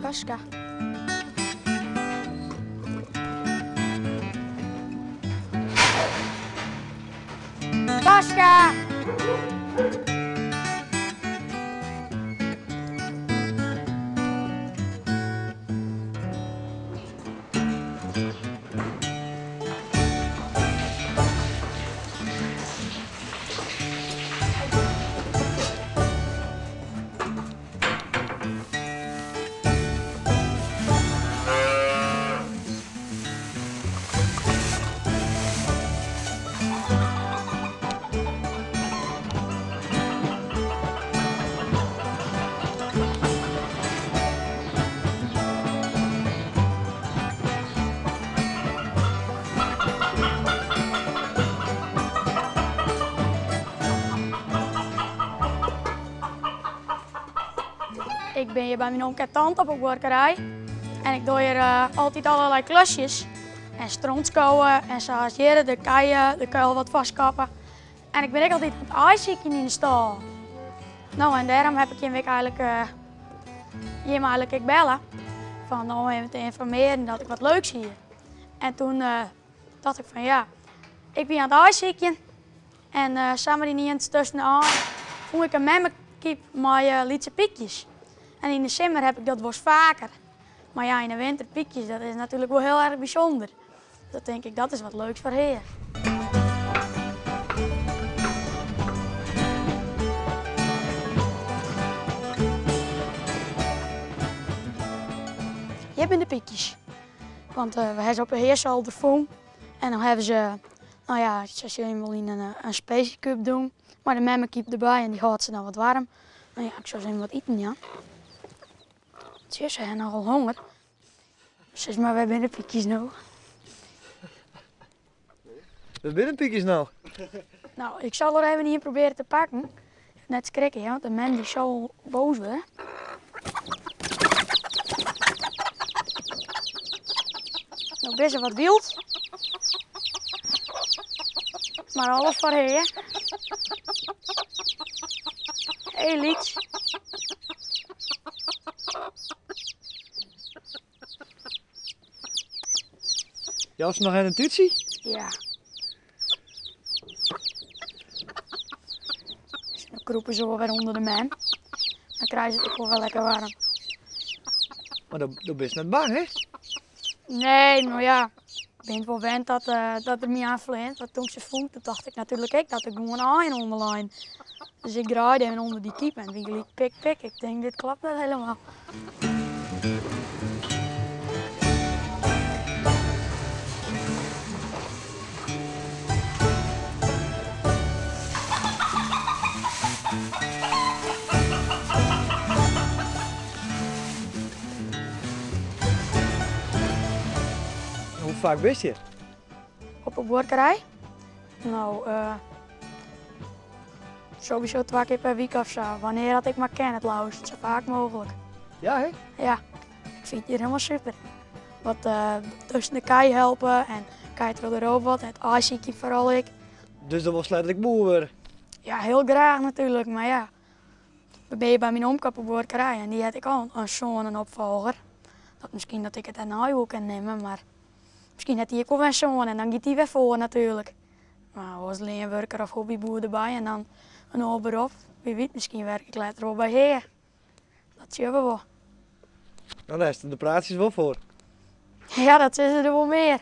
Kaska. Kaska! Ik ben hier bij mijn oom en tante op een workerij. En ik doe hier altijd allerlei klusjes. En strontskouwen en zoals hier de keien, de kuil wat vastkappen. En ik ben ook altijd aan het ijszieken in de stal. Nou, en daarom heb ik je eigenlijk, ik bellen. Van om even te informeren dat ik wat leuks zie. En toen dacht ik van ja, ik ben aan het ijszieken. En samen die niet tussenaan vond ik een memmenkip met lietse piekjes. En in de zomer heb ik dat wel eens vaker. Maar ja, in de winter piekjes, dat is natuurlijk wel heel erg bijzonder. Dat denk ik, dat is wat leuks voor heer. Hier zijn de piekjes. Want we hebben ze op een heerstelderfoon. En dan hebben ze, nou ja, ze zullen wel in een speciecup doen. Maar de memmenkip erbij en die houdt ze dan wat warm. Nou ja, ik zou ze wat eten, ja. Tjus, ze hebben nogal honger. Zeg maar, we hebben de piekjes nou. We zijn piekjes nou. Nou, ik zal er even hier proberen te pakken. Net schrikken, ja, want de man die zal boos worden. Nou, best wel wat wild. Maar alles voor heer. Heel iets. Jij was nog een tutie? Ja. Dus dan kroepen ze wel weer onder de man. Dan krijgen ze het ook wel lekker warm. Maar dat ben je net bang, hè? Nee, nou ja. Ik ben wel gewend dat er me aanvleent. Want toen ze vond, toen dacht ik natuurlijk ook dat ik gewoon aan onderlijn. Dus ik draaide hem onder die kiep en wie liep pik pik. Ik denk, dit klopt niet helemaal. Hoe vaak wist je? Op een workerij? Nou, sowieso 2 keer per week of zo. Wanneer had ik maar ken het lauwst, zo vaak mogelijk. Ja, hè? Ja, ik vind het hier helemaal super. Wat tussen de kei helpen en kijk er erover wat, het ijsziekje vooral ik. Dus dat was letterlijk boer worden. Ja, heel graag natuurlijk, maar ja. Dan ben je bij mijn oom op een workerij en die had ik al een zoon, een opvolger. Dat misschien dat ik het daarna ook kan nemen, maar misschien had hij ook wel een zoon en dan gaat hij weer voor natuurlijk. Maar als leenwerker of hobbyboer erbij en dan een hoog beroep, wie weet, misschien werk ik later wel bij heer. Dat zien we wel. Nou, daar is de praatjes wel voor. Ja, dat is er wel meer.